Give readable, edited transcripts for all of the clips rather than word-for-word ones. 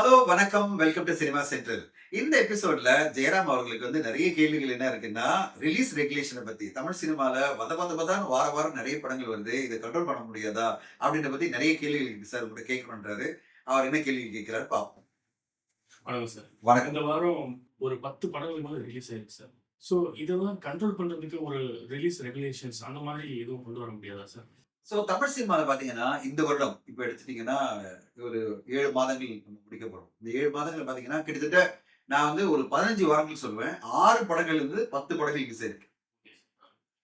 Hello, வணக்கம். Welcome to cinema central. இந்த எபிசோட்ல ஜெயராம் அவர்களுக்கு நெறைய கேள்விகள் என்ன இருக்குன்னா, ரிலீஸ் ரெகுலேஷன பத்தி. தமிழ் சினிமால வதன்னு வாரம் நெறைய படங்கள் வருது. இத கண்ட்ரோல் பண்ண முடியாதா? அப்படின்றத பத்தி நெறைய கேள்விகள் இருக்கு சார். உங்கட்ட கேட்கணுன்றாரு. அவர் என்ன கேள்வி கேட்கிறாரு பார்ப்போம். வணக்கம் சார். வணக்கம். இந்த வாரம் ஒரு 10 படங்கள் மேல ரிலீஸ் ஆயிருக்கு சார். ஸோ இதெல்லாம் கண்ட்ரோல் பண்றதுக்கு ஒரு ரிலீஸ் ரெகுலேஷன்ஸ் அந்த மாதிரி எதுவும் கொண்டு வர முடியாதா சார்? தமிழ் சினிமால பார்த்தீங்கன்னா, இந்த வருடம் இப்ப எடுத்துட்டீங்கன்னா, ஒரு 7 மாதங்கள் நம்ம முடிக்க போறோம். இந்த 7 மாதங்கள்ல பார்த்தீங்கன்னா, கிட்டத்தட்ட நான் ஒரு 15 வாரங்கள் சொல்லுவேன். 6 படங்கள் 10 படங்கள் ரிலீஸ் ஆயிருக்கு.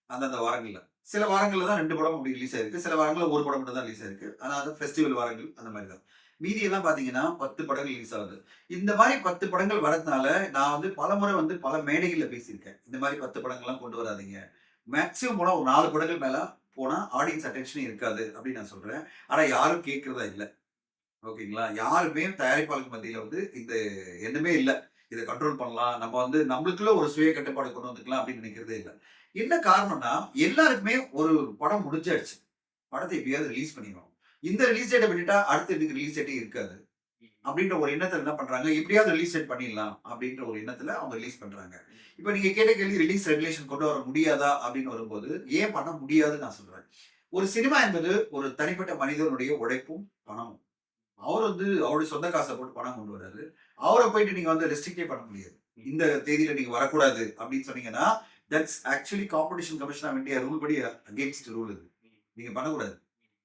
அந்தந்த வாரங்கள்ல. சில வாரங்கள்ல தான் 2 படம் அப்படி ரிலீஸ் ஆயிருக்கு. சில வாரங்கள்ல 1 படம் மட்டும் தான் ரிலீஸ் ஆயிருக்கு. அதாவது ஃபெஸ்டிவல் வாரங்கள் அந்த மாரி தான். மீதி எல்லாம் பார்த்தீங்கன்னா, 10 படங்கள் ரிலீஸ் ஆகுது. இந்த மாரி 10 படங்கள் வரதுனால, நான் பலமுறை பல மேடைகள்ல பேசியிருக்கேன். இந்த மாரி 10 படங்கள்லாம் கொண்டு வராதீங்க. மேக்ஸிமம் போனா ஒரு 4 படங்கள் மேல போனா ஆடியன்ஸ் அட்டென்ஷனே இருக்காது அப்படின்னு நான் சொல்றேன். ஆனா யாரும் கேட்கிறதா இல்ல. ஓகேங்களா? யாருமே தயாரிப்பாளர்கள் மத்தியில இந்த எண்ணமே இல்ல. இத கண்ட்ரோல் பண்ணலாம். நம்ம நம்மளுக்குள்ள ஒரு சுய கட்டுப்பாடு கொண்டு வந்துக்கலாம் அப்படின்னு நினைக்கிறதே இல்ல. என்ன காரணம்னா, எல்லாருக்குமே ஒரு படம் முடிஞ்சாச்சு. படத்த எப்படியாவது ரிலீஸ் பண்ணிருவோம். இந்த ரிலீஸ் டேட்ட விட்டுட்டா அடுத்து இதுக்கு ரிலீஸ் டேட்டே இருக்காது. அப்படின்ற ஒரு எண்ணத்துல என்ன பண்றாங்க, எப்படியாவது ரிலீஸ் டேட் பண்ணிடலாம் அப்படின்ற ஒரு எண்ணத்துல அவங்க ரிலீஸ் பண்றாங்க. இப்ப நீங்க கேட்ட கேள்வி ரிலீஸ் ரெகுலேஷன் கொண்டு வர முடியாதா அப்படின்னு வரும்போது, ஏன் பண்ண முடியாதுன்னு நான் சொல்றேன். ஒரு சினிமா என்பது ஒரு தனிப்பட்ட மனிதனுடைய உழைப்பும், பணமும். அவர் அவருடைய சொந்த காச போட்டு பணம் கொண்டு வராரு. அவர போயிட்டு நீங்க ரெஸ்ட்ரிக்டே பண்ண முடியாது. இந்த தேதியில நீங்க வரக்கூடாது அப்படின்னு சொன்னீங்கன்னா, that's actually competition commission of India rule படி அகைன்ஸ்ட் ரூல் இது. நீங்க பண்ணக்கூடாது.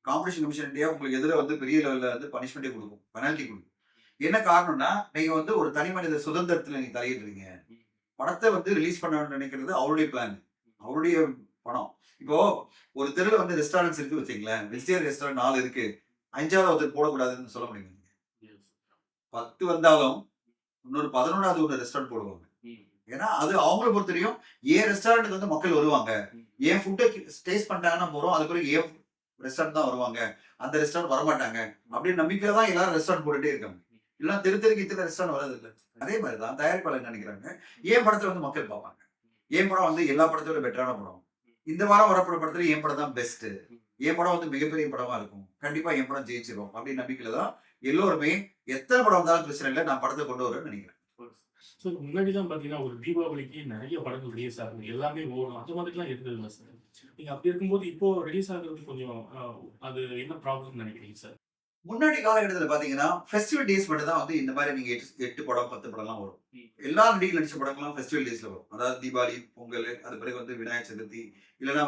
காம்படிஷன் கமிஷன் இந்தியா உங்களுக்கு எதிர பெரிய லெவல்ல பனிஷ்மென்ட்டே குடுக்கும். பெனால்டி குடுக்கும். என்ன காரணம்னா, நீங்க ஒரு தனி மனித சுதந்திரத்துல நீங்க தலையிடுறீங்க. படத்த ரிலீஸ் பண்ணணும்னு நினைக்கிறது அவருடைய பிளான். அவருடைய பணம். இப்போ ஒரு தெருல ரெஸ்டாரண்ட்ஸ் இருக்கு வச்சுக்கங்களேன். வெஜிடேரியன் ரெஸ்டாரண்ட் 4 இருக்கு. 5வது ஒருத்தர் போடக்கூடாதுன்னு சொல்ல முடியுமா? 10 வந்தாலும் இன்னொரு 11வது ஒரு ரெஸ்டாரண்ட் போடுவாங்க. ஏன்னா, அது அவங்கள பொறுத்தவரையும் என் ரெஸ்டாரண்ட்க்கு மக்கள் வருவாங்க. என் ஃபுட்ட டேஸ்ட் பண்ணிட்டாங்கன்னா போறோம். அதுக்கு பிறகு என் ரெஸ்டாரண்ட் தான் வருவாங்க. அந்த ரெஸ்டாரண்ட் வரமாட்டாங்க. அப்படின்னு நம்பிக்கையில தான் எல்லாரும் ரெஸ்டாரண்ட் போட்டுட்டே இருக்காங்க. இல்லன்னா தெருக்கு இத்தனை ரெஸ்டாரண்ட் வர்றதில்ல. அதே மாரி தான் தயாரிப்பாளர் என்ன நினைக்கிறாங்க, என் படத்த மக்கள் பார்ப்பாங்க. என் படம் எல்லா படத்த விட பெட்டரான படம். இந்த வாரம் வரப்போற படத்துல என் படம் தான் பெஸ்ட். என் படம் மிகப்பெரிய படமா இருக்கும். கண்டிப்பா என் படம் ஜெயிச்சிரும். அப்படின்னு நம்பிக்கையில தான் எல்லோருமே எத்தன படம் வந்தாலும் பிரச்சனை இல்ல. நான் படத்த கொண்டு வரேன்னு நினைக்கிறேன். சார் முன்னாடி தான் பார்த்தீங்கன்னா, ஒரு தீபாவளிக்கு நெறைய படங்கள் ரிலீஸ் ஆகும். எல்லாமே ஓடும். அந்த மாதிரிலாம் இருந்ததுல்ல சார்? நீங்க அப்படி இருக்கும்போது இப்போ ரிலீஸ் ஆகுறது கொஞ்சம் அது என்ன ப்ராப்ளம்னு நினைக்கிறீங்க சார்? முன்னாடி காலகட்டத்துல பாத்தீங்கன்னா, ஃபெஸ்டிவல் டேஸ் மட்டும் தான் இந்த மாரி நீங்க 8 படம், 10 படம்லாம் வரும். எல்லா நடிகர்கள் நடிச்ச படங்களும் ஃபெஸ்டிவல் டேஸ்ல வரும். அதாவது தீபாவளி, பொங்கல், அது பிறகு விநாயகர் சதுர்த்தி, இல்லன்னா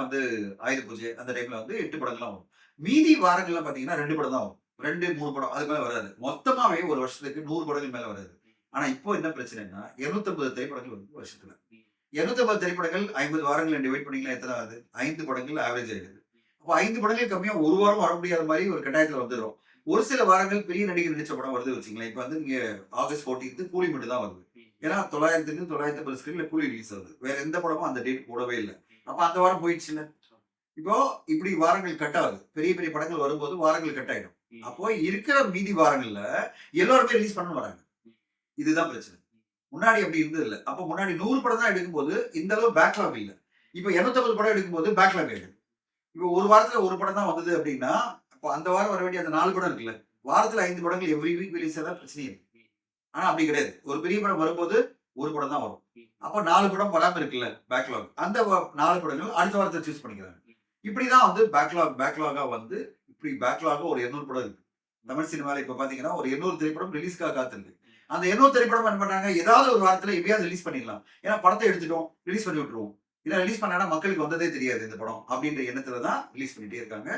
ஆயுத பூஜை அந்த டைம்ல 8 படங்கள்லாம் வரும். மீதி வாரங்கள்லாம் பாத்தீங்கன்னா 2 படம் தான் வரும். 2, 3 படம் அதுக்கு மேல வராது. மொத்தமாவே ஒரு வருஷத்துக்கு 100 படங்கள் மேல வராது. ஆனா இப்போ என்ன பிரச்சனைன்னா, 250 திரைப்படங்கள் வருது வருஷத்துல. 250 திரைப்படங்கள் 50 வாரங்கள டிவைட் பண்ணீங்கன்னா எத்தன ஆகுது? 5 படங்கள் ஆவரேஜ் ஆயிடுது. அப்போ 5 படங்கள் கம்மியா 1 வாரம் வர முடியாத மாரி ஒரு கட்டாயத்துல வந்துரும். ஒரு சில வாரங்கள் பெரிய நடிகர் நடிச்ச படம் வருது வச்சுங்களேன். இப்ப நீங்க ஆகஸ்ட் 14th கூலி மட்டும் தான் வருது. ஏன்னா 900 950 ஸ்கிரீன்ல கூலி ரிலீஸ் ஆகுது. வேற எந்த படமும் அந்த டேட் போடவே இல்ல. அப்ப அந்த வாரம் போயிடுச்சுல்ல. இப்போ இப்படி வாரங்கள் கட் ஆகுது. பெரிய பெரிய படங்கள் வரும்போது வாரங்கள் கட் ஆயிடும். அப்போ இருக்கிற மீதி வாரங்கள்ல எல்லாருமே ரிலீஸ் பண்ண வராங்க. இதுதான் பிரச்சனை. முன்னாடி அப்படி இருந்தது இல்ல. அப்ப முன்னாடி 100 படம் தான் எடுக்கும்போது இந்த அளவு பேக்லாக் இல்ல. இப்ப 250 படம் எடுக்கும்போது பேக்லாக் ஆயிடுது. இப்ப ஒரு வாரத்துல ஒரு படம் தான் வந்தது அப்படின்னா, அப்ப அந்த வாரம் வர வேண்டிய அந்த 4 படம் இருக்குல்ல. வாரத்துல 5 படங்கள் எவ்ரி வீக் ரிலீஸ் ஆனா பிரச்சனையே இல்ல. ஆனா அப்படி கிடையாது. ஒரு பெரிய படம் வரும்போது ஒரு படம் தான் வரும். அப்ப 4 படம் வராம இருக்குல்ல பேக்லாக். அந்த 4 படங்கள் அடுத்த வாரத்த சூஸ் பண்ணிக்கிறாங்க. இப்படிதான் பேக்லாகா இப்படி பேக்லாகா ஒரு 200 படம் இருக்கு. தமிழ் சினிமால இப்ப பாத்தீங்கன்னா ஒரு 800 திரைப்படம் ரிலீஸ்க்காக காத்திருக்கு. அந்த 800 திரைப்படம் என்ன பண்றாங்க? ஏதாவது ஒரு வாரத்துல எப்படியாவது ரிலீஸ் பண்ணிடலாம். ஏன்னா படத்த எடுத்துட்டோம். ரிலீஸ் பண்ணி விட்டுருவோம். இல்ல ரிலீஸ் பண்ணானா மக்களுக்கு வந்ததே தெரியாது இந்த படம். அப்படின்ற எண்ணத்துல தான் ரிலீஸ் பண்ணிட்டே இருக்காங்க.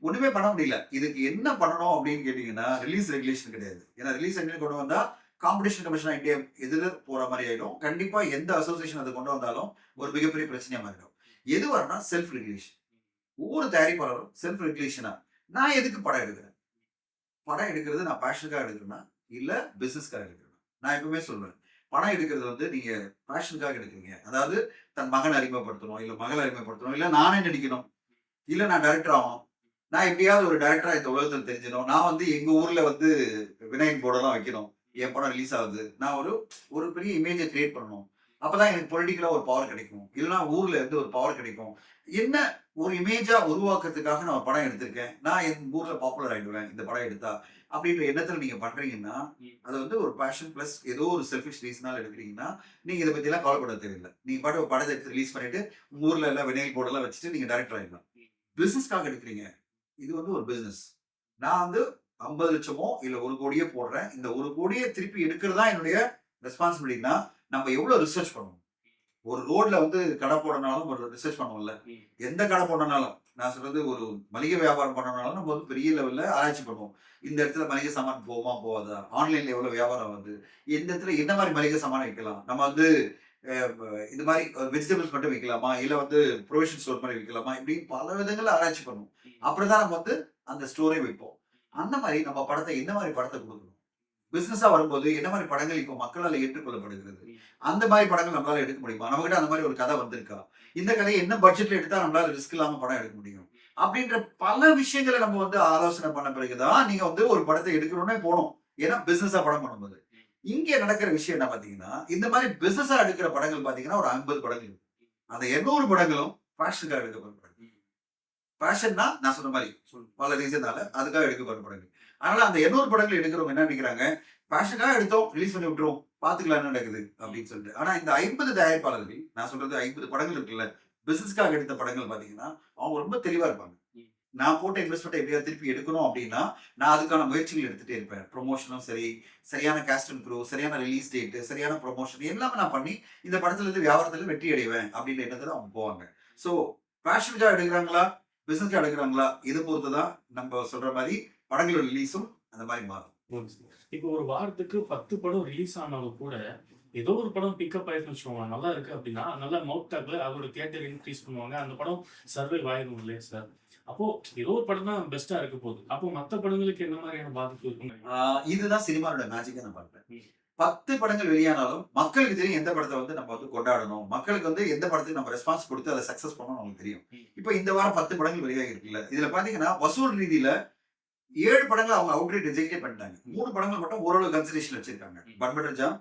ஒண்ணுமே பண்ண முடியல. இதுக்கு என்ன பண்ணணும் அப்படின்னு கேட்டீங்கன்னா, ரிலீஸ் ரெகுலேஷன் கிடையாது. ஏன்னா ரிலீஸ் ரெகுலேஷன் கொண்டு வந்தா காம்படிஷன் கமிஷன் ஆஃப் இந்தியா எதிர போற மாரி ஆயிடும். கண்டிப்பா எந்த அசோசியேஷன் அத கொண்டு வந்தாலும் ஒரு மிகப்பெரிய பிரச்சனையா மாறிடும். எது வரும்னா செல்ஃப் ரெகுலேஷன். ஒவ்வொரு தயாரிப்பாளரும் செல்ஃப் ரெகுலேஷனா நான் எதுக்கு படம் எடுக்கிறேன்? படம் எடுக்கிறது நான் பேஷனுக்காக எடுக்கிறேனா? இல்ல பிசினஸ்க்காக எடுக்கிறேனா? நான் எப்பவுமே சொல்லுவேன். படம் எடுக்கிறது நீங்க பேஷனுக்காக எடுக்கிறீங்க. அதாவது தன் மகன அறிமுகப்படுத்தணும், இல்ல மகள அறிமுகப்படுத்தணும், இல்ல நானே நடிக்கணும், இல்ல நான் டைரக்டர் ஆகணும். நான் எப்படியாவது ஒரு டைரக்டரா இந்த உலகத்துல தெரிஞ்சிடணும். நான் எங்க ஊர்ல விநாயகர் போர்டெல்லாம் வைக்கணும். என் படம் ரிலீஸ் ஆகுது. நான் ஒரு ஒரு பெரிய இமேஜ கிரியேட் பண்ணணும். அப்பதான் எனக்கு பொலிட்டிக்கலா ஒரு பவர் கிடைக்கும், இல்லைன்னா ஊர்ல இருந்து ஒரு பவர் கிடைக்கும். என்ன ஒரு இமேஜா உருவாக்குறதுக்காக நான் ஒரு படம் எடுத்திருக்கேன், நான் என் ஊர்ல பாப்புலர் ஆயிடுவேன் இந்த படம் எடுத்தா அப்படின்ற எண்ணத்துல நீங்க பண்றீங்கன்னா, அது வந்து ஒரு பேஷன் பிளஸ் ஏதோ ஒரு செல்ஃபிஷ் ரீசனால எடுக்கிறீங்கன்னா, நீங்க இத பத்தி எல்லாம் கவலைப்பட தேவையில்லை. நீங்க பாட்டு ஒரு படத்தை எடுத்து ரிலீஸ் பண்ணிட்டு உங்க ஊர்ல எல்லாம் வினைல் போர்டு எல்லாம் வச்சுட்டு நீங்க டைரக்டர் ஆயிடலாம். பிசினஸ்க்காக எடுக்கிறீங்க. இது வந்து ஒரு பிசினஸ். நான் வந்து 50,00,000மோ இல்ல 1,00,00,000 போடுறேன். இந்த 1,00,00,000 திருப்பி எடுக்கிறது தான் என்னுடைய ரெஸ்பான்சிபிலிட்டினா, நம்ம எவ்வளவு ரிசர்ச் பண்ணணும். ஒரு ரோட்ல வந்து கடை போடனாலும் ஒரு ரிசர்ச் பண்ணுவோம்ல. எந்த கடை போடனாலும், நான் சொல்றது ஒரு மளிகை வியாபாரம் பண்ணனாலும் நம்ம வந்து பெரிய லெவல்ல ஆராய்ச்சி பண்ணுவோம். இந்த இடத்துல மளிகை சாமான் போகுமா? போகாதா? ஆன்லைன்ல எவ்வளவு வியாபாரம் ஆகுது? எந்த இடத்துல என்ன மாரி மளிகை சாமான் விக்கலாம்? நம்ம வந்து அ ப இது மாரி வெஜிடபிள்ஸ் மட்டும் விக்கலாமா? இல்ல வந்து புரோவிஷன் ஸ்டோர் மாரி விக்கலாமா? இப்படின்னு பல விதங்கள்ல ஆராய்ச்சி பண்ணுவோம். அப்படிதான் நம்ம வந்து அந்த ஸ்டோரே வைப்போம். அந்த மாரி நம்ம படத்த என்ன மாரி படத்த குடுக்கணும்? பிசினஸா வரும்போது என்ன மாரி படங்கள் இப்போ மக்களால ஏற்றுக்கொள்ளப்படுகிறது? அந்த மாரி படங்கள் நம்மளால எடுக்க முடியுமா? நம்மகிட்ட அந்த மாரி ஒரு கதை வந்திருக்கா? இந்த கதைய என்ன பட்ஜெட்ல எடுத்தா நம்மளால ரிஸ்க் இல்லாம படம் எடுக்க முடியும்? அப்படின்ற பல விஷயங்கள நம்ம வந்து ஆலோசனை பண்ண பிறகு தான் நீங்க வந்து ஒரு படத்த எடுக்கணும்னே போணும். ஏன்னா பிசினஸா படம் பண்ணும்போது. இங்க நடக்கிற விஷயம் என்ன பார்த்தீங்கன்னா, இந்த மாரி பிசினஸா எடுக்கிற படங்கள் பார்த்தீங்கன்னா, ஒரு 50 படங்கள் இருக்கு. அந்த 800 படங்களும் பேஷனுக்காக எடுக்கப்பட்ட படங்கள். பேஷன்னா நான் சொன்ன மாரி பல ரீசனால அதுக்காக எடுக்கப்பட்ட படங்கள். அதனால அந்த 800 படங்கள் எடுக்கிறவங்க என்ன நினைக்கிறாங்க, பேஷனுக்காக எடுத்தோம், ரிலீஸ் பண்ணி விட்டுருவோம். பார்த்துக்கலாம் என்ன நடக்குது அப்படின்னு சொல்லிட்டு. ஆனா இந்த 50 தயாரிப்பாளர்கள், நான் சொல்றது 50 படங்கள் இருக்குல்ல, பிசினஸ்க்காக எடுத்த படங்கள் பார்த்தீங்கன்னா, அவங்க ரொம்ப தெளிவா இருப்பாங்க. நான் போட்ட இன்வெஸ்ட்மென்ட்ட எப்படியாவது திருப்பி எடுக்கணும் அப்படின்னா, நான் அதுக்கான முயற்சிகள் எடுத்துட்டே இருப்பேன். ப்ரமோஷனும் சரி, சரியான காஸ்ட் அண்ட் க்ரூ, சரியான ரிலீஸ் டேட், சரியான ப்ரமோஷன் எல்லாமே நான் பண்ணி, இந்த படத்துல இருந்து வியாபாரத்துல வெற்றி அடைவேன் அப்படின்ற எண்ணத்துல அவங்க போவாங்க. ஸோ பேஷனுக்கா எடுக்குறாங்களா? பிசினஸ்க்கா எடுக்குறாங்களா? இத பொறுத்து தான் நம்ம சொல்ற மாரி படங்களோட ரிலீஸும் அந்த மாரி மாறும். Okay sir. இப்போ ஒரு வாரத்துக்கு 10 படம் ரிலீஸ் ஆனாலும் கூட, ஏதோ ஒரு படம் பிக்கப் ஆயிருச்சுன்னு வச்சுக்கோங்களேன். நல்லா இருக்கு அப்படின்னா, நல்லா மவுத் டாக்ல அதோட தியேட்டர் இன்க்ரீஸ் பண்ணுவாங்க. அந்த படம் சர்வைவ் ஆயிரும் இல்லையா சார்? அப்போ ஏதோ ஒரு படம் தான் பெஸ்ட்டா இருக்க போகுது. அப்போ மத்த படங்களுக்கு என்ன மாதிரியான பாதிப்பு இருக்கும்னு ஆ நினைக்கிறீங்க? இதுதான் சினிமாவோட மேஜிக்கா நான் பார்ப்பேன். ம். 10 படங்கள் வெளியானாலும், மக்களுக்கு தெரியும் எந்த படத்த வந்து நம்ம வந்து கொண்டாடணும். மக்களுக்கு வந்து எந்த படத்துக்கு நம்ம ரெஸ்பான்ஸ் குடுத்து அத சக்சஸ் பண்ணணும்னு அவங்களுக்கு தெரியும். ம். இப்ப இந்த வாரம் 10 படங்கள் வெளியாகி இருக்குல்ல. இதுல பார்த்தீங்கன்னா, வசூல் ரீதியில 7 படங்கள அவங்க அவுட்ரேட் ரிஜெக்ட்டே பண்ணிட்டாங்க. 3 படங்கள் மட்டும் ஓரளவு கன்சிடரேஷன்ல வச்சிருக்காங்க. ம். பன்மடர் ஜாம்,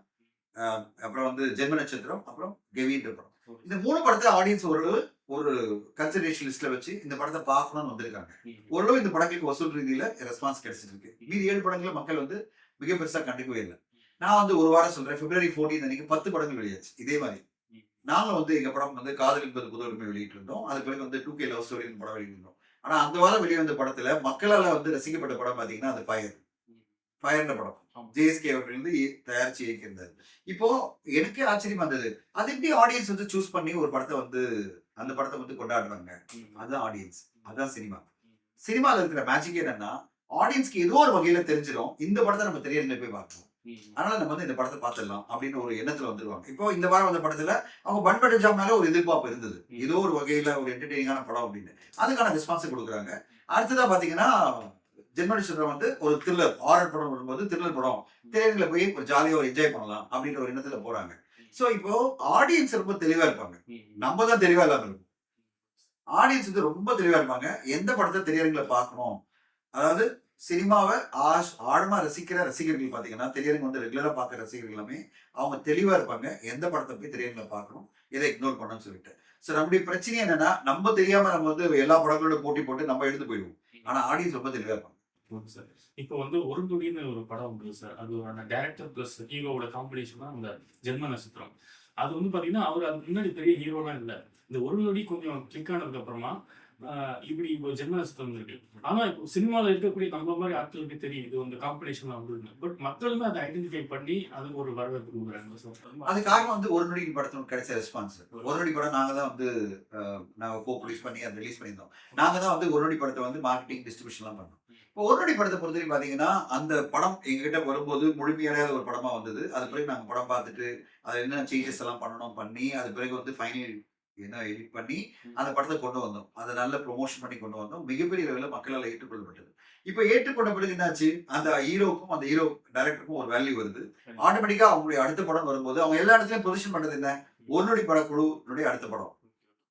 அ அப்புறம் வந்து ஜென்ம நட்சத்திரம், அப்புறம் கெவின்ற படம். ஓகே. இந்த 3 படத்த ஆடியன்ஸ் ஓரளவு ஒரு கன்சிடரேஷன் லிஸ்ட்ல வச்சு இந்த படத்த பார்க்கணும்னு வந்திருக்காங்க. ம். ஓரளவு இந்த படங்களுக்கு வசூல் ரீதியில ரெஸ்பான்ஸ் கிடைச்சிட்டு இருக்கு. மீதி 7 படங்கள மக்கள் வந்து மிக பெருசா கண்டுக்கவே இல்ல. நான் வந்து ஒரு வாரம் சொல்றேன். பிப்ரவரி 14 அன்னைக்கு 10 படங்கள் வெளியாச்சு. இதே மாரி. ம். நாங்க வந்து எங்க படம் வந்து காதல் என்பது புது உரிமை வெளியிட்டிருந்தோம். அதுக்கு பிறகு வந்து 2K லவ் ஸ்டோரின்னு படம் வெளியிட்டிருந்தோம். ஆனா அந்த வாரம் வெளிவந்த படத்துல மக்களால வந்து ரசிக்கப்பட்ட படம் பார்த்தீங்கன்னா, அது ஃபயர். ம். ஃபயர்ன்ற படம். ஆமா. ஜேஎஸ்கே அவர்கள் வந்து தயாரிச்சு இயக்கியிருந்தாரு. இப்போ எனக்கே ஆச்சரியமா இருந்தது. அது எப்படி ஆடியன்ஸ் வந்து சூஸ் பண்ணி ஒரு படத்த வந்து அந்த படத்த வந்து கொண்டாடுறாங்க. ம். அதுதான் ஆடியன்ஸ். அதான் சினிமா. ம். சினிமால இருக்கிற மேஜிக் என்னன்னா, ஆடியன்ஸ்க்கு ஏதோ ஒரு வகையில தெரிஞ்சிரும். இந்த படத்த நம்ம திரையரங்குல போய் பார்க்கணும். ம். அதனால நம்ம வந்து இந்த படத்த பார்த்துடலாம் அப்படின்னு ஒரு எண்ணத்துல வந்துருவாங்க. இப்போ இந்த வாரம் வந்த படத்துல அவங்க பன்மடர் ஜாம் மேல ஒரு எதிர்பார்ப்பு இருந்தது. ம். ஏதோ ஒரு வகையில ஒரு என்டர்டெய்னிங்கான படம் அப்படின்னு. அதுக்கான ரெஸ்பான்ஸ் குடுக்குறாங்க. அடுத்ததா பார்த்தீங்கன்னா, ஜென்ம நட்சத்திரம் வந்து ஒரு த்ரில்லர், ஹாரர் படம் வரும்போது த்ரில்லர் படம். திரையரங்குல போய் ஒரு ஜாலியா ஒரு என்ஜாய் பண்ணலாம் அப்படின்ற ஒரு எண்ணத்துல போறாங்க. சோ இப்போ ஆடியன்ஸ் ரொம்ப தெளிவா இருப்பாங்க. ம். நம்ம தான் தெளிவா இல்லாம இருக்கோம். ஆடியன்ஸ் வந்து ரொம்ப தெளிவா இருப்பாங்க. எந்த படத்த திரையரங்குல பார்க்கணும். அதாவது சினிமாவ ஆழமா ரசிக்கிற ரசிகர்கள் பார்த்தீங்கன்னா, திரையரங்கு வந்து ரெகுலரா பார்க்குற ரசிகர்கள் எல்லாமே, அவங்க தெளிவா இருப்பாங்க. எந்த படத்த போய் திரையரங்குல பார்க்கணும், எத இக்னோர் பண்ணணும்னு சொல்லிட்டு. சோ நம்முடைய பிரச்சனை என்னன்னா, நம்ம தெரியாம நம்ம வந்து எல்லா படங்களோட போட்டி போட்டு நம்ம எழுந்து போயிடுவோம். ஆனா ஆடியன்ஸ் ரொம்ப தெளிவா இருப்பாங்க. Okay sir. இப்போ வந்து ஒரு நொடின்னு ஒரு படம் வந்தது சார். அது ஒரு டைரக்டர் பிளஸ் ஹீரோவோட காம்பினேஷன் தான் அந்த ஜென்ம நட்சத்திரம். அது வந்து பார்த்தீங்கன்னா, அவரு அதுக்கு முன்னாடி பெரிய ஹீரோலாம் இல்ல. இந்த ஒரு நொடி கொஞ்சம் கிளிக் ஆனதுக்கு அப்புறமா, இப்படி இப்போ ஜென்ம நட்சத்திரம் இருக்கு. ஆனா இப்போ சினிமால இருக்கக்கூடிய நம்ம மாரி ஆட்களுக்கு தெரியும். இது வந்து காம்பினேஷன் வருதுன்னு. பட் மக்களுமே அத ஐடென்டிஃபை பண்ணி அதுக்கு ஒரு வரவேற்பு குடுக்குறாங்க சார். அது காரணம் வந்து ஒரு நொடி படத்துக்கு கிடைச்ச ரெஸ்பான்ஸ். ஒரு நொடி படம் நாங்க தான் வந்து நாங்க ப்ரொடியூஸ் பண்ணி அத ரிலீஸ் பண்ணியிருந்தோம். நாங்க தான் வந்து ஒரு நொடி படத்த வந்து மார்க்கெட்டிங், டிஸ்ட்ரிபியூஷன்லாம் பண்ணோம். இப்போ ஒரு நொடி படத்த பொறுத்தவரைக்கும் பார்த்தீங்கன்னா, அந்த படம் எங்ககிட்ட வரும்போது முழுமையடையாத ஒரு படமா வந்தது. அது பிறகு நாங்க படம் பார்த்துட்டு, அதுல என்ன சேஞ்சஸ் எல்லாம் பண்ணணும் பண்ணி, அது பிறகு வந்து ஃபைனல் என்ன எடிட் பண்ணி, அந்த படத்த கொண்டு வந்தோம். அத நல்ல ப்ரமோஷன் பண்ணி கொண்டு வந்தோம். மிகப்பெரிய லெவல்ல மக்களால ஏற்றுக்கொள்ளப்பட்டது. இப்ப ஏற்றுக்கொண்ட பிறகு என்னாச்சு? அந்த ஹீரோக்கும், அந்த ஹீரோ டைரக்டருக்கும் ஒரு வேல்யூ வருது. ஆட்டோமேட்டிக்கா அவங்களுடைய அடுத்த படம் வரும்போது, அவங்க எல்லா இடத்துலயும் பொசிஷன் பண்றது என்ன? ஒரு நொடி படக்குழுனுடைய அடுத்த படம்.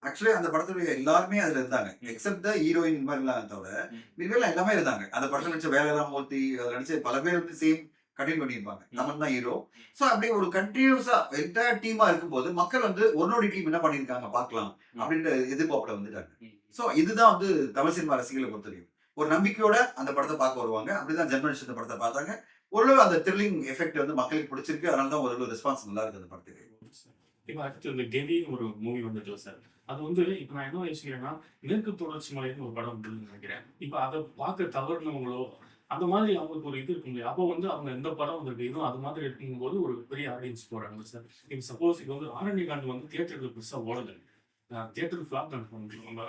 ஆக்சுவலி அந்த படத்துடைய எல்லாருமே அதுல இருந்தாங்க. எக்ஸெப்ட் த ஹீரோயின் இந்த மாதிரிலாம் தவிர, மீதியெல்லாம் எல்லாமே இருந்தாங்க. அந்த படத்துல நடிச்ச வேலராம் மூர்த்தி, அதுல நடிச்ச பல பேர் வந்து சேம் கண்டினியூ பண்ணியிருப்பாங்க. தமன் தான் ஹீரோ. ஸோ அப்படியே ஒரு கண்டினியூஸா என்டையர் டீமா இருக்கும்போது மக்கள் வந்து ஒரு டீம் என்ன பண்ணியிருக்காங்க பார்க்கலாம் அப்படின்ற எதிர்பார்ப்புல வந்துட்டாங்க. ஸோ இதுதான் வந்து தமிழ் சினிமா ரசிகர்களை பொறுத்தவரைக்கும். ஒரு நம்பிக்கையோட அந்த படத்தை பார்க்க வருவாங்க. அப்படிதான் ஜெர்மன் இந்த படத்தை பார்த்தாங்க. ஓரளவு அந்த த்ரில்லிங் எஃபெக்ட் வந்து மக்களுக்கு பிடிச்சிருக்கு. அதனால தான் ஓரளவு ரெஸ்பான்ஸ் நல்லா இருக்கு அந்த படத்துக்கு. இப்ப அடுத்து இந்த கெவின்னு ஒரு மூவி வந்துச்சுல்ல சார். அது வந்து இப்ப நான் என்ன யோசிக்கிறேன்னா, மேற்கு தொடர்ச்சி மலைன்னு ஒரு படம் வந்ததுன்னு நினைக்கிறேன். இப்ப அத பார்க்க தவறுனவங்களோ, அந்த மாதிரி அவங்களுக்கு ஒரு இது இருக்கும் இல்லையா? அப்போ வந்து அவங்க எந்த படம் வந்திருக்கு, இதுவும் அது மாதிரி இருக்கும்போது ஒரு பெரிய ஆடியன்ஸ் போறாங்க சார். இப்ப சப்போஸ் இது வந்து ஆரண்யகாண்ட் வந்து தியேட்டர்ல பெருசா ஓடல. தியேட்டர் ஃபிளாப் தான்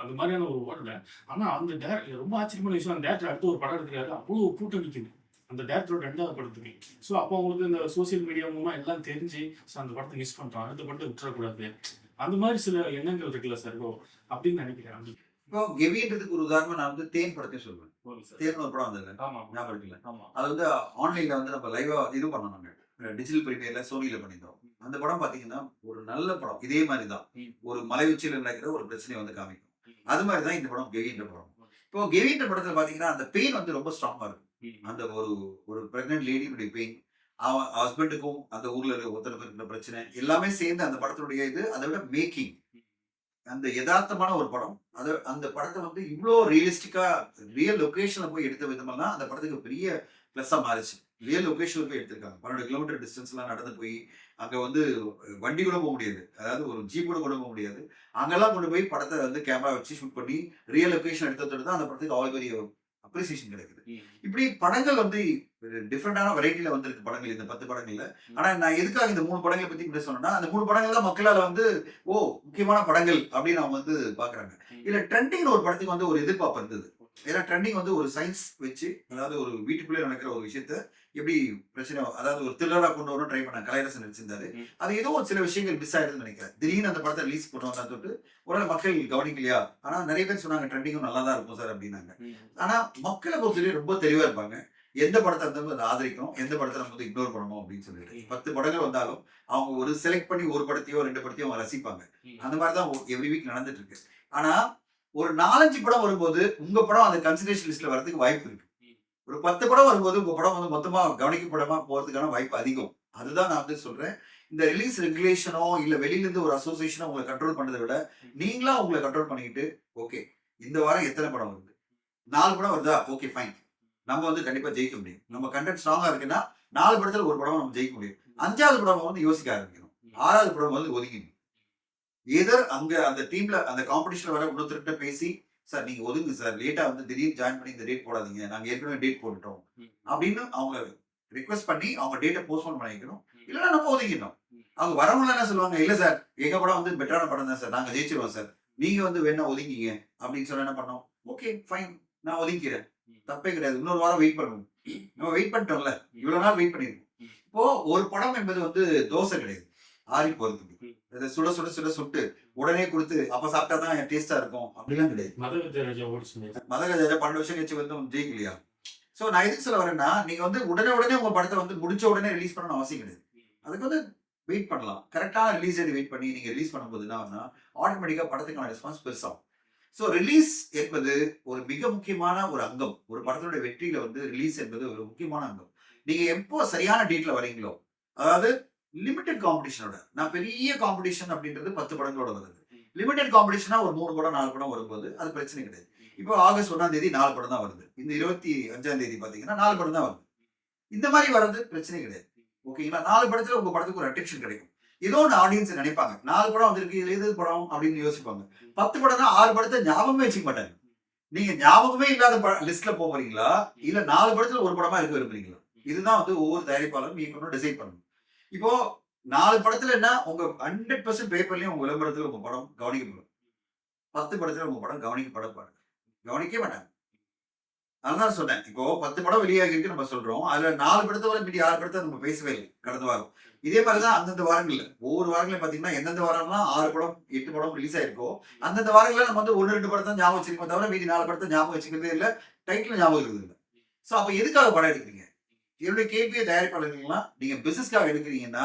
அந்த மாதிரியான ஒரு ஓடல. ஆனா அந்த ரொம்ப ஆச்சரியமான விஷயம், அந்த டேரக்டர் அடுத்து ஒரு படம் எடுக்கிறாரு. அவ்வளோ கூட்டம் நிக்குது. அந்த டேரக்டரோட 2வது படத்துக்கு. ஸோ அப்போ அவங்களுக்கு இந்த சோசியல் மீடியா மூலமா எல்லாம் தெரிஞ்சு, ஸோ அந்த படத்தை மிஸ் பண்றோம். அடுத்த படத்தை விட்டுறக்கூடாது. அந்த மாதிரி சில எண்ணங்கள் இருக்குல்ல சார். ஓ! அப்படின்னு நினைக்கிறேன். இப்போ கெவின்றதுக்கு ஒரு உதாரணமா நான் வந்து தேன் படத்தையும் சொல்லுவேன். போதும் சார். தேன் ஒரு படம் வந்தது. ஆமா. ஞாபகம் இருக்குல்ல? ஆமா. அது வந்து ஆன்லைன்ல வந்து நம்ம லைவா இது பண்ணோம் நாங்க. டிஜிட்டல் பிரீமியர்ல சோனில பண்ணியிருந்தோம். அந்த படம் பார்த்தீங்கன்னா, ஒரு நல்ல படம். இதே மாரி தான். ஒரு மலை உச்சியில நடக்கிற ஒரு பிரச்சனைய வந்து காமிக்கும். அது மாரி தான் இந்த படம் கெவின்ற படம். இப்போ கெவின்ற படத்துல பார்த்தீங்கன்னா, அந்த பெயின் வந்து ரொம்ப ஸ்ட்ராங்கா இருக்கும். அந்த ஒரு ஒரு பிரெக்னன்ட் லேடியுடைய பெயின், அவன் ஹஸ்பண்டுக்கும் அந்த ஊர்ல இருக்க ஒருத்தருக்கும் இருக்கிற பிரச்சனை, எல்லாமே சேர்ந்து அந்த படத்தினுடைய இது, அதை விட மேக்கிங். அந்த எதார்த்தமான ஒரு படம். அந்த படத்த வந்து இவ்ளோ ரியலிஸ்டிக்கா ரியல் லொகேஷன்ல போய் எடுத்த விதமெல்லாம் அந்த படத்துக்கு பெரிய பிளஸ்ஸா மாறுச்சு. ரியல் லொகேஷன்ல போய் எடுத்திருக்காங்க. 12 கிலோமீட்டர் டிஸ்டன்ஸ்லாம் நடந்து போய், அங்க வந்து வண்டி கூட போ முடியாது. அதாவது ஒரு ஜீப் கூட போ முடியாது. அங்கெல்லாம் கொண்டு போய் படத்த வந்து கேமரா வச்சு ஷூட் பண்ணி, ரியல் லொகேஷன் எடுத்ததோட தான் அந்த படத்துக்கு அவ்வளோ பெரிய அப்ரிசியேஷன் கிடைக்குது. இப்படி படங்கள் வந்து டிஃபரெண்டான வெரைட்டில வந்திருக்கு படங்கள் இந்த 10 படங்கள்ல. ஆனா நான் எதுக்காக இந்த 3 படங்கள பத்தி இப்படி சொன்னேன்னா, அந்த 3 படங்கள் தான் மக்களால வந்து ஓ! முக்கியமான படங்கள் அப்படின்னு அவங்க வந்து பார்க்குறாங்க. இதுல ட்ரெண்டிங்னு ஒரு படத்துக்கு வந்து ஒரு எதிர்பார்ப்பு இருந்தது. ஏன்னா ட்ரெண்டிங் வந்து ஒரு சயின்ஸ் வச்சு, அதாவது ஒரு வீட்டுக்குள்ளே நடக்கிற ஒரு விஷயத்த எப்படி பிரச்சனை அதாவது ஒரு த்ரில்லரா கொண்டு வரணும் ட்ரை பண்ணாங்க. கலையரசன் நடிச்சிருந்தாரு. அது ஏதோ ஒரு சில விஷயங்கள் மிஸ் ஆயிடுதுன்னு நினைக்கிறேன். திடீர்னு அந்த படத்தை ரிலீஸ் பண்ணுவாங்க தொட்டு ஒருவேளை மக்கள் கவனிக்கலையா? ஆனா நிறைய பேர் சொன்னாங்க ட்ரெண்டிங்கும் நல்லா தான் இருக்கும் சார் அப்படின்னாங்க. ஆனா மக்களை பொறுத்தவரைக்கும் ரொம்ப தெளிவா இருப்பாங்க. எந்த படத்தை இருந்தாலும் அதை ஆதரிக்கணும், எந்த படத்தை நம்ம வந்து இக்னோர் பண்ணணும் அப்படின்னு சொல்லிட்டு. 10 படங்கள் வந்தாலும் அவங்க ஒரு செலக்ட் பண்ணி ஒரு படத்தையோ 2 படத்தையோ அவங்க ரசிப்பாங்க. அந்த மாதிரி தான் எவ்ரி வீக் நடந்துட்டு இருக்கு. ஆனா ஒரு 4, 5 படம் வரும்போது உங்க படம் அந்த கன்சிடரேஷன் லிஸ்ட்ல வரதுக்கு வாய்ப்பு இருக்கு. ஒரு 10 படம் வரும்போது உங்க படம் வந்து மொத்தமா கவனிக்கப்படாம போறதுக்கான வாய்ப்பு அதிகம். அதுதான் நான் வந்து சொல்றேன். இந்த ரிலீஸ் ரெகுலேஷனோ இல்ல வெளியில இருந்து ஒரு அசோசியேஷனோ உங்களை கண்ட்ரோல் பண்றதை விட நீங்களா உங்களை கண்ட்ரோல் பண்ணிக்கிட்டு ஓகே இந்த வாரம் எத்தனை படம் வருது? 4 படம் வருதா? Okay fine. நம்ம வந்து கண்டிப்பா ஜெயிக்க முடியும். நம்ம கண்டென்ட் ஸ்ட்ராங்கா இருக்குன்னா 4 படத்துல ஒரு படம் நம்ம ஜெயிக்க முடியும். 5வது படம் வந்து யோசிக்க ஆரம்பிக்கணும். 6வது படம் வந்து ஒதுங்கிடணும். எதர் அங்க அந்த டீம்ல அந்த காம்படிஷன்ல வர இன்னொருத்தர்கிட்ட பேசி சார் நீங்க ஒதுங்க சார் லேட்டா வந்து திடீர்னு ஜாயின் பண்ணி இந்த டேட் போடாதீங்க நாங்க ஏற்கனவே டேட் போட்டுட்டோம் அப்படின்னு அவங்க ரிக்வெஸ்ட் பண்ணி அவங்க டேட்டை போஸ்ட்போன் பண்ணிக்கணும். இல்லைன்னா நம்ம ஒதுங்கிடணும். அவங்க வரவங்க என்ன சொல்லுவாங்க, இல்ல சார் எங்க படம் வந்து பெட்டரான படம் தான் சார், நாங்க ஜெயிச்சிருவோம் சார், நீங்க வந்து வேணா ஒதுங்கிங்க அப்படின்னு சொல்ல என்ன பண்ணோம், ஓகே ஃபைன் நான் ஒதுக்கிறேன், தப்பே கிடையாது, இன்னொரு வாரம் வெயிட் பண்ணுவோம். நம்ம வெயிட் பண்ணிட்டோம்ல, இவ்வளவு நாள் வெயிட் பண்ணிருக்கோம். இப்போ ஒரு படம் என்பது வந்து தோசை கிடையாது, ஆறி போறதுக்கு இதை சுட சுட சுட சுட்டு உடனே கொடுத்து அப்ப சாப்பிட்டா தான் டேஸ்டா இருக்கும் அப்படிலாம் கிடையாது. மதகஜராஜா 12 வருஷம் கழிச்சு வந்து ஜெயிக்கலையா? சோ நான் எதுக்கு சொல்ல வரேன்னா, நீங்க வந்து உடனே உங்க படத்தை வந்து முடிச்ச உடனே ரிலீஸ் பண்ணணும் அவசியம் கிடையாது. அதுக்கு வந்து வெயிட் பண்ணலாம். கரெக்டான ரிலீஸ் டேட் வெயிட் பண்ணி நீங்க ரிலீஸ் பண்ணும்போது என்ன ஆகும்னா, ஆட்டோமேட்டிக்கா படத்துக்கான ரெஸ்பான்ஸ் பெருசாகும். சோ ரிலீஸ் என்பது ஒரு மிக முக்கியமான ஒரு அங்கம். ஒரு படத்தினுடைய வெற்றியில வந்து ரிலீஸ் என்பது ஒரு முக்கியமான அங்கம். நீங்க எப்போ சரியான டேட்ல வரீங்களோ, அதாவது லிமிடெட் காம்படிஷனோட, நான் பெரிய காம்படிஷன் அப்படின்றது 10 படங்களோட வருது. லிமிடெட் காம்படிஷனா ஒரு 3 படம் 4 படம் வரும்போது அது பிரச்சனை கிடையாது. இப்போ ஆகஸ்ட் 1ஆம் தேதி 4 படம் தான் வருது. இந்த 25ஆம் தேதி பாத்தீங்கன்னா 4 படம் தான் வருது. இந்த மாதிரி வர்றது பிரச்சனை கிடையாது. ஓகேங்களா? 4 படத்துல உங்க படத்துக்கு ஒரு அட்டென்ஷன் கிடைக்கும். ஏதோ ஒன்று ஆடியன்ஸ் நினைப்பாங்க, 4 படம் வந்திருக்கு, இது எது படம் அப்படின்னு யோசிப்பாங்க. 10 படம்னா 6 படத்தை ஞாபகமே வச்சுக்க மாட்டாங்க. நீங்க ஞாபகமே இல்லாத லிஸ்ட்ல போறீங்களா, இல்ல 4 படத்துல ஒரு படமா இருக்க விரும்புறீங்களா? இதுதான் வந்து ஒவ்வொரு தயாரிப்பாளரும் இயக்குனரும் டிசைட் பண்ணணும். இப்போ 4 படத்துல என்ன உங்க 100% பேப்பர்லயும் உங்க விளம்பரத்துல உங்க படம் கவனிக்கப்படும். 10 படத்துல உங்க படம் கவனிக்கவே மாட்டாங்க. அதுதான் சொன்னேன். இப்போ 10 படம் வெளியாகி இருக்கு நம்ம சொல்றோம். அதுல 4 படத்தை விட மீதி 6 படத்தை நம்ம பேசவே இல்லை கடந்த வாரம். இதே மாதிரிதான் அந்தந்த வாரங்கள்ல ஒவ்வொரு வாரங்களையும் பாத்தீங்கன்னா எந்தெந்த வாரம்லாம் 6 படம் 8 படம் ரிலீஸ் ஆயிருக்கோ அந்தந்த வாரங்கள்ல நம்ம வந்து 1 2 படத்தை ஞாபகம் வச்சிருக்கோம் தவிர மீதி 4 படத்தை ஞாபகம் வச்சுக்கிறதே இல்லை, டைட்டில் ஞாபகம் இருக்குது இல்லை. ஸோ அப்போ எதுக்காக படம் எடுக்கிறீங்க? என்னுடைய கேள்வியை தயாரிப்பாளர்கள்லாம் நீங்க பிசினஸ்க்காக எடுக்கிறீங்கன்னா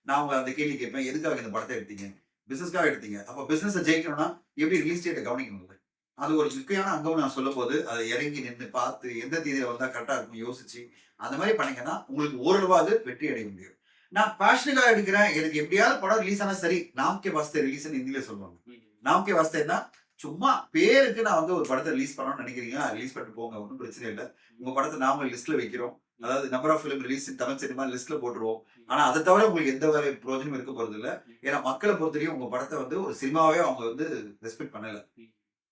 நான் உங்களை அந்த கேள்வி கேட்பேன், எதுக்காக இந்த படத்தை எடுத்தீங்க? பிசினஸ்க்காக எடுத்தீங்க. அப்போ பிசினஸ் ஜெயிக்கணும்னா எப்படி ரிலீஸ் டேட்டை கவனிக்கணும்ல? அது ஒரு முக்கியமான அங்கம்னு நான் சொல்லும்போது, அதை இறங்கி நின்னு பார்த்து, எந்த தேதியில வந்தா கரெக்ட்டா இருக்கும்னு யோசிச்சு, அந்த மாரி பண்ணீங்கன்னா, உங்களுக்கு ஓரளவாவது வெற்றி அடைய முடியும். நான் பேஷனுக்காக எடுக்கிறேன். எனக்கு எப்படியாவது படம் ரிலீஸ் ஆனா சரி. நாம் கே வாஸ்தே ரிலீஸ்ன்னு ஹிந்தில சொல்லுவாங்க. நாம் கே வாஸ்தேன்னா, சும்மா பேருக்கு நான் வந்து ஒரு படத்த ரிலீஸ் பண்ணணும்னு நினைக்கிறீங்க. ரிலீஸ் பண்ணிட்டு போங்க. ஒண்ணும் பிரச்சனை இல்ல. உங்க படத்த நாம லிஸ்ட்ல வைக்கிறோம். அதாவது number of film release in Tamil cinema லிஸ்ட்ல போட்டுருவோம். ஆனா, அத தவிர உங்களுக்கு எந்த ஒரு பிரயோஜனமும் இருக்க போறதில்ல. ஏன்னா, மக்கள பொறுத்தவரையும் உங்க படத்த வந்து ஒரு சினிமாவே அவங்க வந்து ரெஸ்பெக்ட் பண்ணல.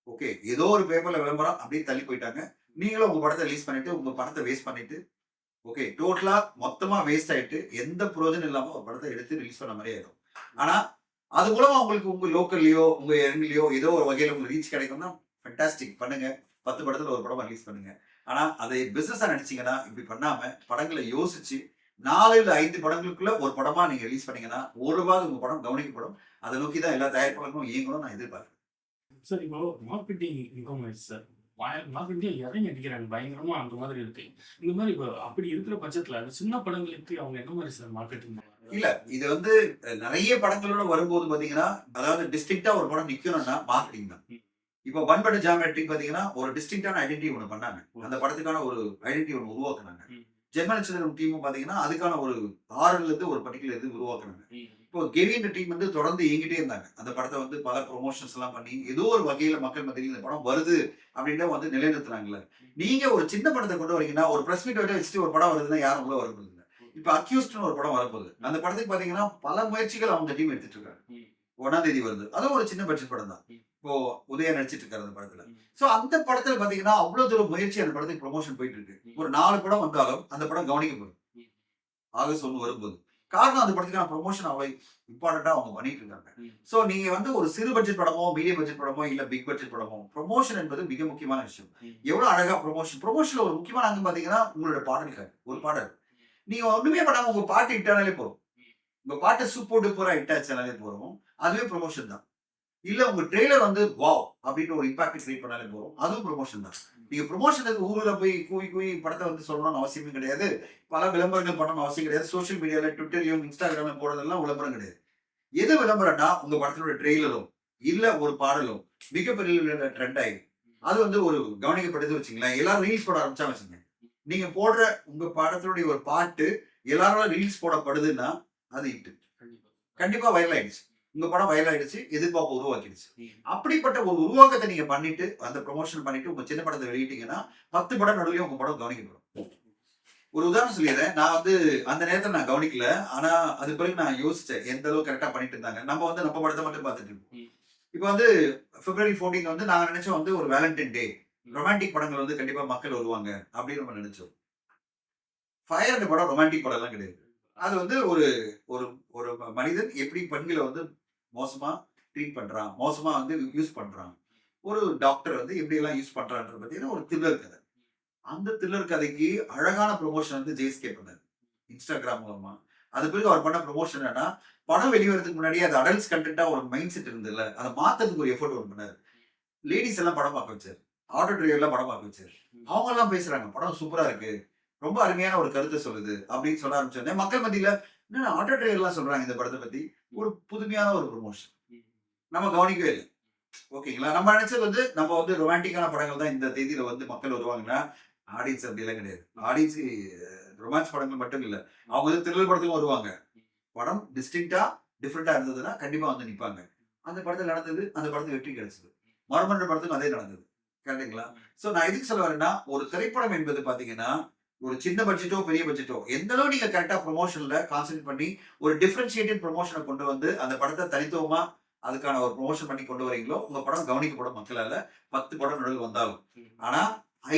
ஓகே. ஏதோ ஒரு பேப்பர்ல விளம்பரம் அப்படியே தள்ளி போயிட்டாங்க. நீங்களும் உங்க படத்த ரிலீஸ் பண்ணிட்டு, உங்க பணத்த வேஸ்ட் பண்ணிட்டு, ஓகே. டோட்டலா மொத்தமா வேஸ்ட் ஆயிட்டு, எந்த பிரயோஜனம் இல்லாம ஒரு படத்த எடுத்து ரிலீஸ் பண்ண மாரி ஆயிடும். ஆனா, அது மூலமா உங்களுக்கு உங்க லோக்கல்லயோ, உங்க இடங்கள்லயோ ஏதோ ஒரு வகையில உங்களுக்கு ரீச் கிடைக்கும்னா, ஃபேன்டாஸ்டிக் பண்ணுங்க. 10 படத்துல ஒரு படமா ரிலீஸ் பண்ணுங்க. ஆனா, அதை பிசினஸா நெனச்சீங்கன்னா, இப்படி பண்ணாம படங்கள யோசிச்சு 4 இல்ல 5 படங்களுக்குள்ள ஒரு படமா நீங்க ரிலீஸ் பண்ணீங்கன்னா, ஓரளவாவது உங்க படம் கவனிக்கப்படும். அத நோக்கி தான் எல்லா தயாரிப்பாளர்களும் இயங்கணும்னு நான் எதிர்பார்க்கிறேன். சார் இப்போ மார்க்கெட்டிங் இன்கம் ஆயிடுச்சு சார். மார்க்கெட்டிங் இறங்கி அடிக்கிறாங்க பயங்கரமா அந்த மாதிரி இருக்கு. இந்த மாதிரி இப்போ அப்படி இருக்கிற பட்சத்துல அந்த சின்ன படங்களுக்கு அவங்க என்ன மாதிரி சார் மார்க்கெட்டிங் பண்ணுவாங்க? இல்ல. இது வந்து நெறைய படங்களோட வரும்போது பார்த்தீங்கன்னா, அதாவது டிஸ்டிங்க்ட்டா ஒரு படம் நிக்கணும்னா மார்க்கெட்டிங் தான். ம். இப்போ பண்பட்ட ஜாமெட்ரிக் பார்த்தீங்கன்னா, ஒரு டிஸ்டிங்க்ட்டான ஐடென்டிட்டி ஒண்ணு பண்ணாங்க. ம். அந்த படத்துக்கான ஒரு ஐடென்டிட்டி ஒண்ணு உருவாக்குனாங்க. ம். ஜெர்மன் நட்சத்திரம் டீமும் பார்த்தீங்கன்னா, அதுக்கான ஒரு ஹாரர்ல இருந்து ஒரு பர்ட்டிகுலர் இது உருவாக்குனாங்க. ம். இப்போ கெவின்ற டீம் வந்து தொடர்ந்து இயங்கிட்டே இருந்தாங்க. அந்த படத்த வந்து பல ப்ரமோஷன்ஸ் எல்லாம் பண்ணி, ஏதோ ஒரு வகையில மக்கள் மத்தியில இந்த படம் வருது அப்படின்னு வந்து நிலைநிறுத்துனாங்கல்ல. நீங்க ஒரு சின்ன படத்த கொண்டு வரீங்கன்னா, ஒரு பிரஸ் மீட் வச்சுட்டு ஒரு படம் வருதுன்னா யாரும் உள்ள வரப்போறதில்ல. இப்ப அக்யூஸ்ட்ன்னு ஒரு படம் வரப்போகுது. அந்த படத்துக்கு பார்த்தீங்கன்னா, பல முயற்சிகள் அவங்க டீம் எடுத்துட்டு இருக்காங்க. ம். 1ஆம் தேதி வருது. அதுவும் ஒரு சின்ன பட்ஜெட் படம் தான். ம். இப்போ உதயா நடிச்சிட்டு இருக்காரு அந்த படத்துல. ம். சோ அந்த படத்துல பார்த்தீங்கன்னா, அவ்ளோ தூரம் முயற்சி அந்த படத்துக்கு ப்ரமோஷன் போயிட்டு இருக்கு. ஒரு 4 படம் வந்தாலும் அந்த படம் கவனிக்கப்படும். ம். ஆகஸ்ட் 1 வரும்போது. காரணம் அந்த படத்துக்கான ப்ரமோஷன் அவ்வளோ இம்பார்ட்டன்ட்டா அவங்க பண்ணிட்டு இருக்காங்க. ம். சோ நீங்க வந்து ஒரு சிறு பட்ஜெட் படமோ, மீடியம் பட்ஜெட் படமோ, இல்ல பிக் பட்ஜெட் படமோ, ப்ரமோஷன் என்பது மிக முக்கியமான விஷயம். ம். எவ்வளோ அழகா ப்ரமோஷன்ல ஒரு முக்கியமான அங்கம் பார்த்தீங்கன்னா, உங்களோட பாடல்கள். ஒரு பாடல். நீங்க ஒண்ணுமே பண்ணாம உங்க பாட்டு ஹிட் ஆனாலே போதும். உங்க பாட்டு சூப்பர் டூப்பரா ஹிட் ஆச்சுனாலே போதும். அதுவே ப்ரமோஷன் தான். இல்ல உங்க ட்ரெய்லர் வந்து வாவ்! அப்படின்னு ஒரு இம்பாக்ட் கிரியேட் பண்ணாலே போதும். அதுவும் ப்ரமோஷன் தான். நீங்க ப்ரமோஷனுக்கு ஊர்ல போய் கூவி கூவி படத்த வந்து சொல்லணும்னு அவசியமே கிடையாது. பல விளம்பரங்கள் பண்ணணும்னு அவசியம் கிடையாது. சோசியல் மீடியால ட்விட்டர்லயும், இன்ஸ்டாகிராம்ல போடுறதெல்லாம் விளம்பரம் கிடையாது. எது விளம்பரம்னா, உங்க படத்தினுடைய ட்ரெய்லரும், இல்ல ஒரு பாடலும் மிகப்பெரிய லெவல்ல ட்ரெண்ட் ஆயிடும். அது வந்து ஒரு கவனிக்கப்படுது வச்சுக்கங்களேன். எல்லாரும் ரீல்ஸ் போட ஆரம்பிச்சா வச்சுங்க. நீங்க போடுற உங்க படத்தினுடைய ஒரு பாட்டு எல்லாரால ரீல்ஸ் போடப்படுதுன்னா, அது ஹிட். கண்டிப்பா. கண்டிப்பா வைரல் ஆயிடுச்சு. உங்க படம் வைரல் ஆயிடுச்சு. எதிர்பார்ப்ப உருவாக்கிடுச்சு. ம். அப்படிப்பட்ட ஒரு உருவாக்கத்த நீங்க பண்ணிட்டு, அந்த ப்ரமோஷன் பண்ணிட்டு உங்க சின்ன படத்த வெளியிட்டீங்கன்னா, 10 படம் நடுவுலயும் உங்க படம் கவனிக்கப்படும். ஒரு உதாரணம் சொல்லிர்றேன். நான் வந்து அந்த நேரத்துல நான் கவனிக்கல. ஆனா, அது பிறகு நான் யோசிச்சேன். எந்த அளவுக்கு கரெக்ட்டா பண்ணிட்டு இருந்தாங்க. நம்ம வந்து நம்ம படத்த மட்டும் பார்த்துட்டு இருப்போம். ம். இப்ப வந்து பிப்ரவரி 14 வந்து நாங்க நினைச்சோம் வந்து ஒரு வேலண்டைன் டே. ம். ரொமான்டிக் படங்கள் வந்து கண்டிப்பா மக்கள் வருவாங்க அப்படின்னு நம்ம நினைச்சோம். ஃபயர் அந்த படம் ரொமான்டிக் படம்லாம் கிடையாது. அது வந்து ஒரு ஒரு ஒரு மனிதன் எப்படி பெண்கள வந்து மோசமா ட்ரீட் பண்றான். மோசமா வந்து யூஸ் பண்றான். ஒரு டாக்டர் வந்து எப்படியெல்லாம் யூஸ் பண்றான்றத பத்தின ஒரு த்ரில்லர் கதை. அந்த த்ரில்லர் கதைக்கு அழகான ப்ரமோஷன் வந்து ஜேஎஸ்கே பண்ணாரு. Instagram மூலமா. அது பிறகு அவர் பண்ண ப்ரமோஷன் என்னன்னா, படம் வெளிவரதுக்கு முன்னாடியே அது அடல்ட்ஸ் கன்டென்ட்டா ஒரு மைண்ட் செட் இருந்ததுல்ல. அத மாத்துறதுக்கு ஒரு எஃபோர்ட் ஒண்ணு பண்ணாரு. லேடீஸ் எல்லாம் படம் பார்க்க வச்சாரு. ஆட்டோ டிரைவர்லாம் படம் பார்க்க வச்சாரு. அவங்க எல்லாம் பேசுறாங்க. படம் சூப்பரா இருக்கு. ரொம்ப அருமையான ஒரு கருத்த சொல்லுது. அப்படின்னு சொல்ல ஆரம்பிச்சோனே, மக்கள் மத்தியில என்னடா ஆட்டோ டிரைவர்லாம் சொல்றாங்க இந்த படத்த பத்தி. ஒரு புதுமையான ஒரு ப்ரமோஷன். ம். நம்ம கவனிக்கவே இல்ல. ஓகேங்களா? நம்ம நெனச்சது வந்து நம்ம வந்து ரொமான்டிக்கான படங்கள் தான் இந்த தேதியில வந்து மக்கள் வருவாங்கன்னா, ஆடியன்ஸ் அப்படிலாம் கிடையாது. ஆடியன்ஸ் ரொமான்ஸ் படங்கள் மட்டும் இல்ல. அவங்க வந்து த்ரில்லர் படத்துக்கும் வருவாங்க. படம் டிஸ்டிங்க்ட்டா, டிஃபரெண்ட்டா இருந்ததுன்னா, கண்டிப்பா வந்து நிப்பாங்க. அந்த படத்துல நடந்தது, அந்த படத்துக்கு வெற்றி கிடைச்சது. மர்மன்ற படத்துக்கும் அதே நடந்தது. கரெக்ட்டுங்களா? சோ நான் எதுக்கு சொல்ல வரேன்னா, ஒரு திரைப்படம் என்பது பார்த்தீங்கன்னா, ஒரு சின்ன பட்ஜெட்டோ, பெரிய பட்ஜெட்டோ, எந்த அளவு நீங்க கரெக்ட்டா ப்ரமோஷன்ல கான்சன்ட்ரேட் பண்ணி, ஒரு டிஃபரன்ஷியேட்டட் ப்ரமோஷன கொண்டு வந்து, அந்த படத்த தனித்துவமா அதுக்கான ஒரு ப்ரமோஷன் பண்ணி கொண்டு வரீங்களோ, உங்க படம் கவனிக்கப்படும் மக்களால. 10 படம் நடுவுல வந்தாலும். ம். ஆனா,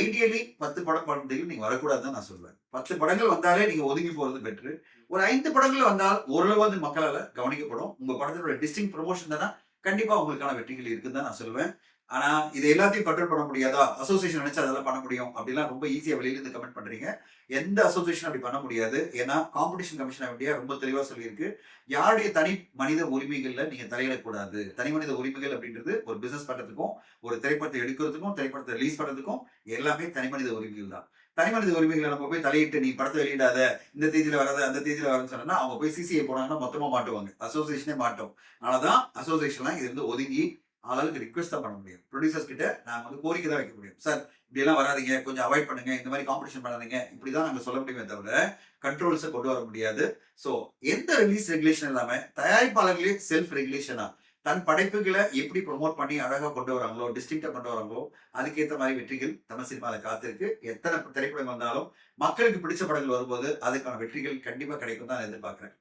ஐடியலி 10 படம் படத்தில் நீங்க வரக்கூடாதுன்னு தான் நான் சொல்லுவேன். 10 படங்கள் வந்தாலே நீங்க ஒதுங்கி போறது பெட்டரு. ஒரு 5 படங்கள் வந்தால் ஓரளவாவது மக்களால கவனிக்கப்படும். உங்க படத்தினுடைய டிஸ்டிங்க்ட் ப்ரமோஷன் தானா, கண்டிப்பா உங்களுக்கான வெற்றிகள் இருக்குன்னு தான் நான் சொல்லுவேன். ஆனா, இது எல்லாத்தையும் கண்ட்ரோல் பண்ண முடியாதா? அசோசியேஷன் நினைச்சா அதெல்லாம் பண்ண முடியும். அப்படிலாம் ரொம்ப ஈஸியா வெளியில இருந்து கமெண்ட் பண்றீங்க. எந்த அசோசியேஷனும் அப்படி பண்ண முடியாது. ஏன்னா, காம்படிஷன் கமிஷன் ஆஃப் இந்தியா ரொம்ப தெளிவா சொல்லியிருக்கு. யாருடைய தனி மனித உரிமைகள்ல நீங்க தலையிடக்கூடாது. தனி மனித உரிமைகள் அப்படின்றது ஒரு பிசினஸ் பண்றதுக்கும், ஒரு திரைப்படத்தை எடுக்கிறதுக்கும், திரைப்படத்தை ரிலீஸ் பண்றதுக்கும் எல்லாமே தனி மனித உரிமைகள் தான். தனி மனித உரிமைகள நம்ம போய் தலையிட்டு, நீ படத்த வெளியிடாத, இந்த தேதியில வராத, அந்த தேதியில வராதுன்னு சொன்னோம்னா, அவங்க போய் சிசிஐ போனாங்கன்னா மொத்தமா மாட்டுவாங்க. அசோசியேஷனே மாட்டும். அதனால தான் அசோசியேஷன்லாம் இதுலருந்து ஒதுங்கி, ஆளுக்கு ரிக்வெஸ்ட் தான் பண்ண முடியும். ப்ரொடியூசர்ஸ் கிட்ட நாங்க வந்து கோரிக்கை தான் வைக்க முடியும். சார் இப்படியெல்லாம் வராதீங்க, கொஞ்சம் அவாய்ட் பண்ணுங்க, இந்த மாதிரி காம்படிஷன் பண்ணாதீங்க, இப்படிதான் நாங்க சொல்ல முடியுமே தவிர கண்ட்ரோல்ஸை கொண்டு வர முடியாது. ஸோ எந்த ரிலீஸ் ரெகுலேஷன் இல்லாம தயாரிப்பாளர்களே செல்ஃப் ரெகுலேஷனா தன் படைப்புகளை எப்படி ப்ரொமோட் பண்ணி அழகா கொண்டு வராங்களோ, டிஸ்டிங்டா கொண்டு வராங்களோ, அதுக்கேற்ற மாதிரி வெற்றிகள் தமிழ் சினிமால காத்திருக்கு. எத்தனை திரைப்படங்கள் வந்தாலும் மக்களுக்கு பிடிச்ச படங்கள் வரும்போது அதுக்கான வெற்றிகள் கண்டிப்பா கிடைக்கும் தான் நான் எதிர்பார்க்கிறேன்.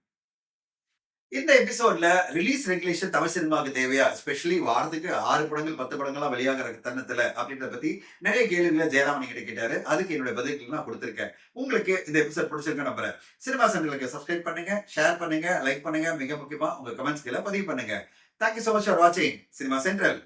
இந்த எபிசோட்ல ரிலீஸ் ரெகுலேஷன் தமிழ் சினிமாவுக்கு தேவையா? எஸ்பெஷலி வாரத்துக்கு 6 படங்கள் 10 படங்களா வெளியாகிற தருணத்துல அப்படின்றத பத்தி நிறைய கேள்விகளை ஜெயராமன் கிட்ட கேட்டாரு. அதுக்கு என்னோட பதில்கள் நான் கொடுத்திருக்கேன். உங்களுக்கு இந்த எபிசோட் பிடிச்சிருக்க நம்புறேன். சினிமா சென்டருக்கு சப்ஸ்கிரைப் பண்ணுங்க, ஷேர் பண்ணுங்க, லைக் பண்ணுங்க, மிக முக்கியமா உங்க கமெண்ட்ஸ் கீழே பதிவு பண்ணுங்க. Thank you so much for watching cinema central.